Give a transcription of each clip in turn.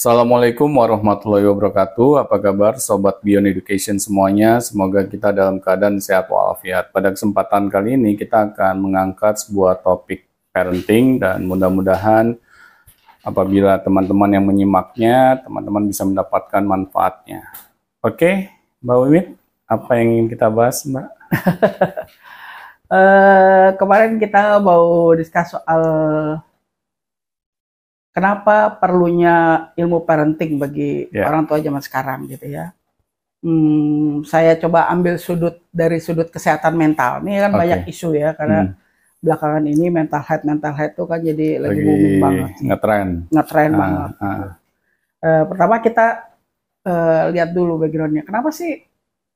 Assalamualaikum warahmatullahi wabarakatuh. Apa kabar Sobat Beyond Education semuanya? Semoga kita dalam keadaan sehat walafiat. Pada kesempatan kali ini kita akan mengangkat sebuah topik parenting dan mudah-mudahan apabila teman-teman yang menyimaknya, teman-teman bisa mendapatkan manfaatnya. Oke, Mbak Wimit, apa yang ingin kita bahas, Mbak? Kemarin kita mau discuss soal kenapa perlunya ilmu parenting bagi orang tua zaman sekarang gitu ya. Saya coba ambil dari sudut kesehatan mental. Ini kan banyak isu ya, karena belakangan ini mental health itu kan jadi lagi booming banget. Ngetren banget. Pertama kita lihat dulu backgroundnya. Kenapa sih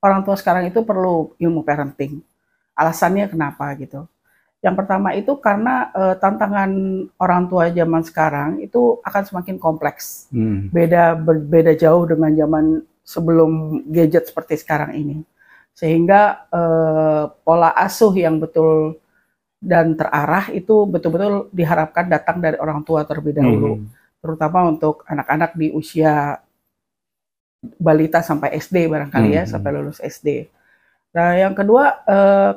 orang tua sekarang itu perlu ilmu parenting? Alasannya kenapa gitu? Yang pertama itu karena tantangan orang tua zaman sekarang itu akan semakin kompleks. Berbeda jauh dengan zaman sebelum gadget seperti sekarang ini. Sehingga pola asuh yang betul dan terarah itu betul-betul diharapkan datang dari orang tua terlebih dahulu. Terutama untuk anak-anak di usia balita sampai SD barangkali ya, sampai lulus SD. Nah, yang kedua,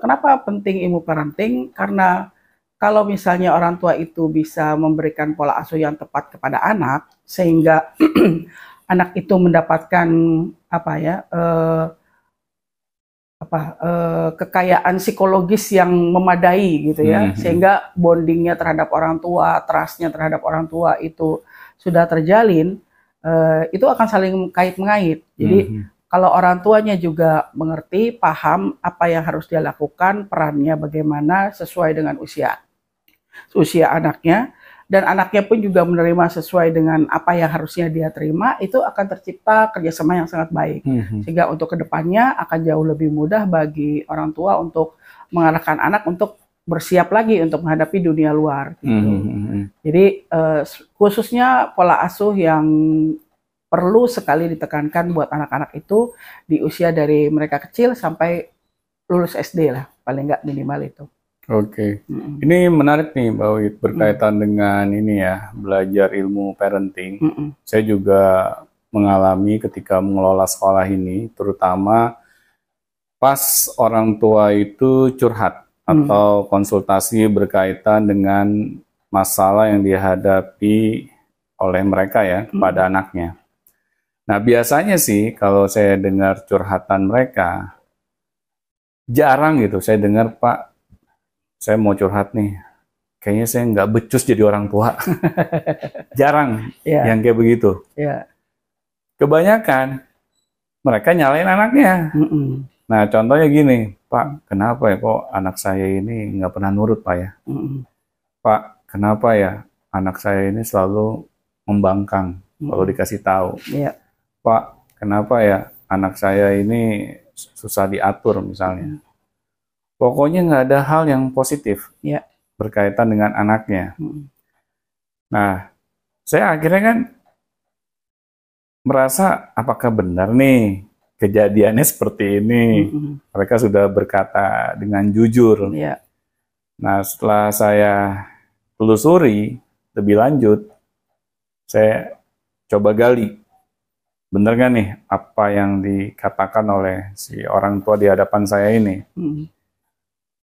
kenapa penting ilmu parenting? Karena kalau misalnya orang tua itu bisa memberikan pola asuh yang tepat kepada anak, sehingga anak itu mendapatkan kekayaan psikologis yang memadai gitu ya, sehingga bondingnya terhadap orang tua, trustnya terhadap orang tua itu sudah terjalin, itu akan saling kait-mengait. Jadi kalau orang tuanya juga mengerti, paham apa yang harus dia lakukan, perannya bagaimana sesuai dengan usia anaknya, dan anaknya pun juga menerima sesuai dengan apa yang harusnya dia terima, itu akan tercipta kerjasama yang sangat baik. Sehingga untuk kedepannya akan jauh lebih mudah bagi orang tua untuk mengarahkan anak untuk bersiap lagi untuk menghadapi dunia luar. Gitu. Jadi khususnya pola asuh yang perlu sekali ditekankan buat anak-anak itu di usia dari mereka kecil sampai lulus SD lah, paling nggak minimal itu. Oke, ini menarik nih Mbak Wit, berkaitan dengan ini ya, belajar ilmu parenting. Saya juga mengalami ketika mengelola sekolah ini, terutama pas orang tua itu curhat atau konsultasi berkaitan dengan masalah yang dihadapi oleh mereka ya kepada anaknya. Nah, biasanya sih kalau saya dengar curhatan mereka, jarang gitu saya dengar, Pak, saya mau curhat nih, kayaknya saya nggak becus jadi orang tua. Jarang yang kayak begitu. Kebanyakan mereka nyalain anaknya. Nah, contohnya gini, Pak, kenapa ya kok anak saya ini nggak pernah nurut, Pak ya? Pak, kenapa ya anak saya ini selalu membangkang kalau dikasih tahu? Pak, kenapa ya anak saya ini susah diatur misalnya. Pokoknya nggak ada hal yang positif berkaitan dengan anaknya. Nah, saya akhirnya kan merasa apakah benar nih kejadiannya seperti ini. Mereka sudah berkata dengan jujur. Nah, setelah saya telusuri lebih lanjut, saya coba gali. Bener gak nih apa yang dikatakan oleh si orang tua di hadapan saya ini?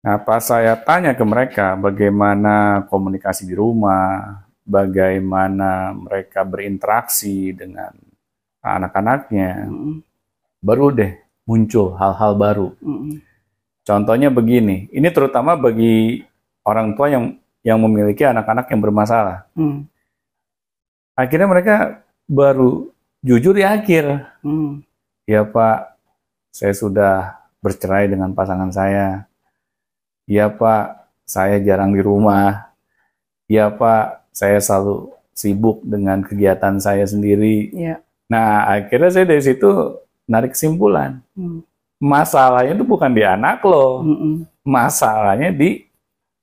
Nah, pas saya tanya ke mereka bagaimana komunikasi di rumah, bagaimana mereka berinteraksi dengan anak-anaknya, baru deh muncul hal-hal baru. Contohnya begini, ini terutama bagi orang tua yang memiliki anak-anak yang bermasalah. Akhirnya mereka baru jujur di akhir. Ya Pak, saya sudah bercerai dengan pasangan saya. Ya Pak, saya jarang di rumah. Ya Pak, saya selalu sibuk dengan kegiatan saya sendiri. Nah, akhirnya saya dari situ narik kesimpulan. Masalahnya itu bukan di anak loh. Masalahnya di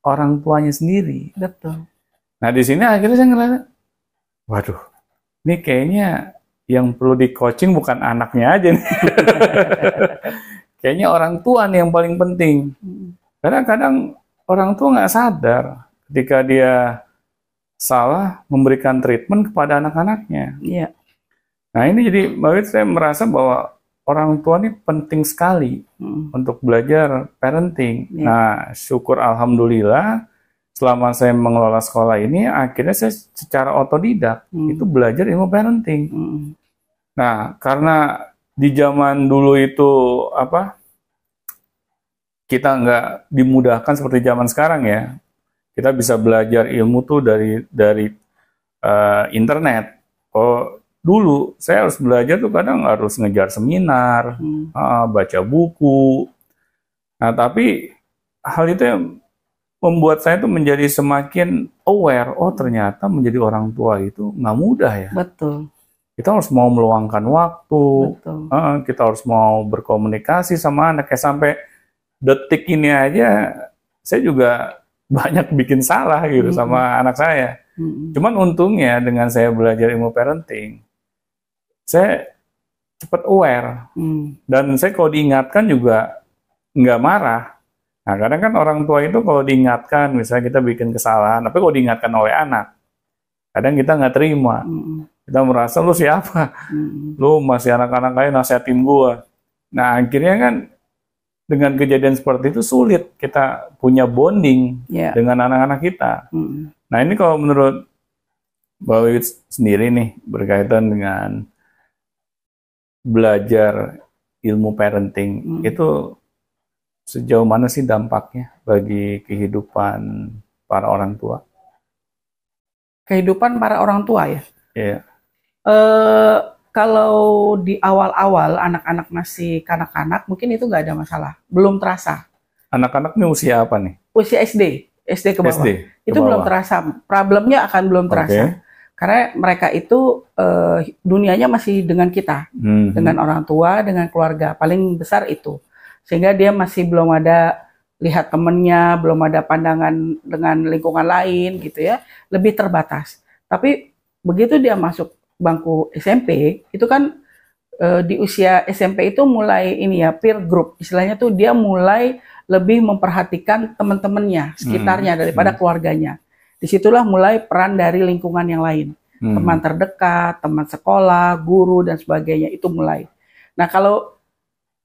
orang tuanya sendiri. Betul. Nah, di sini akhirnya saya ngerasa, waduh, ini kayaknya yang perlu di coaching bukan anaknya aja nih. Kayaknya orang tua nih yang paling penting. Karena kadang orang tua nggak sadar ketika dia salah memberikan treatment kepada anak-anaknya. Nah ini jadi Mbak Wit, saya merasa bahwa orang tua ini penting sekali untuk belajar parenting. Nah syukur alhamdulillah selama saya mengelola sekolah ini akhirnya saya secara otodidak itu belajar ilmu parenting. Nah karena di zaman dulu itu kita nggak dimudahkan seperti zaman sekarang ya. Kita bisa belajar ilmu tuh dari internet. Oh, dulu saya harus belajar tuh kadang harus ngejar seminar, baca buku. Nah, tapi hal itu yang membuat saya tuh menjadi semakin aware. Oh, ternyata menjadi orang tua itu nggak mudah ya. Betul. Kita harus mau meluangkan waktu. Betul. Kita harus mau berkomunikasi sama anak. Kayak sampai detik ini aja, saya juga banyak bikin salah gitu sama anak saya. Cuman untungnya dengan saya belajar ilmu parenting, saya cepat aware. Dan saya kalau diingatkan juga nggak marah. Nah kadang kan orang tua itu kalau diingatkan, misalnya kita bikin kesalahan, tapi kalau diingatkan oleh anak, kadang kita nggak terima. Kita merasa, lu siapa? Lu masih anak-anak aja nasihatin gua. Nah akhirnya kan dengan kejadian seperti itu sulit kita punya bonding dengan anak-anak kita. Nah ini kalau menurut Mbak Wit sendiri nih berkaitan dengan belajar ilmu parenting itu sejauh mana sih dampaknya bagi kehidupan para orang tua? Kehidupan para orang tua ya? Iya. Kalau di awal-awal anak-anak masih kanak-kanak, mungkin itu nggak ada masalah, belum terasa. Anak-anak ini usia apa nih? Usia SD ke bawah. Itu belum terasa, problemnya akan belum terasa. Karena mereka itu dunianya masih dengan kita, dengan orang tua, dengan keluarga, paling besar itu. Sehingga dia masih belum ada lihat temennya, belum ada pandangan dengan lingkungan lain gitu ya, lebih terbatas. Tapi begitu dia masuk bangku SMP, itu kan di usia SMP itu mulai ini ya, peer group, istilahnya tuh dia mulai lebih memperhatikan teman-temannya, sekitarnya daripada keluarganya. Disitulah mulai peran dari lingkungan yang lain, teman terdekat, teman sekolah, guru dan sebagainya itu mulai. Nah kalau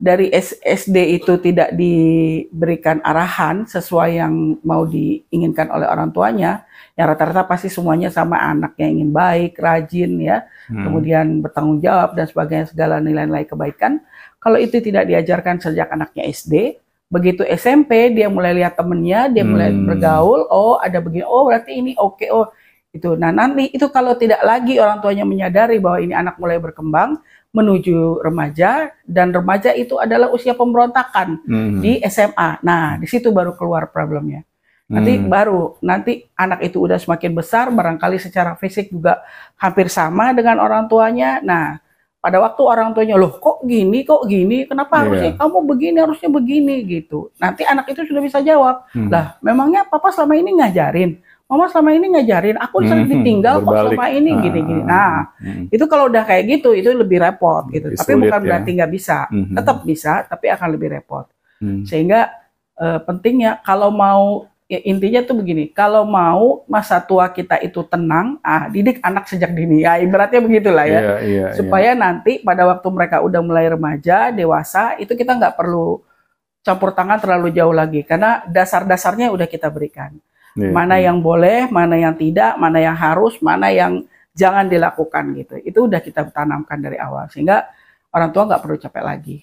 dari SD itu tidak diberikan arahan sesuai yang mau diinginkan oleh orang tuanya, ya rata-rata pasti semuanya sama anak yang ingin baik, rajin ya, kemudian bertanggung jawab dan sebagainya, segala nilai-nilai kebaikan. Kalau itu tidak diajarkan sejak anaknya SD, begitu SMP dia mulai lihat temennya, dia mulai bergaul, oh ada begini, oh berarti ini oke, oh itu. Nah nanti itu kalau tidak lagi orang tuanya menyadari bahwa ini anak mulai berkembang, menuju remaja, dan remaja itu adalah usia pemberontakan di SMA. Nah, di situ baru keluar problemnya. Nanti anak itu udah semakin besar, barangkali secara fisik juga hampir sama dengan orang tuanya. Nah, pada waktu orang tuanya, loh kok gini, kenapa harusnya kamu begini, harusnya begini gitu. Nanti anak itu sudah bisa jawab, lah memangnya papa selama ini ngajarin, mama selama ini ngajarin, aku sering ditinggal kok selama ini gini-gini. Nah, itu kalau udah kayak gitu, itu lebih repot gitu. Tapi bukan berarti nggak bisa, tetap bisa, tapi akan lebih repot. Sehingga pentingnya kalau mau, ya intinya tuh begini, kalau mau masa tua kita itu tenang, didik anak sejak dini. Ya ibaratnya begitulah ya. Supaya nanti pada waktu mereka udah mulai remaja, dewasa, itu kita nggak perlu campur tangan terlalu jauh lagi, karena dasar-dasarnya udah kita berikan. Mana yang boleh, mana yang tidak, mana yang harus, mana yang jangan dilakukan gitu. Itu udah kita tanamkan dari awal, sehingga orang tua nggak perlu capek lagi.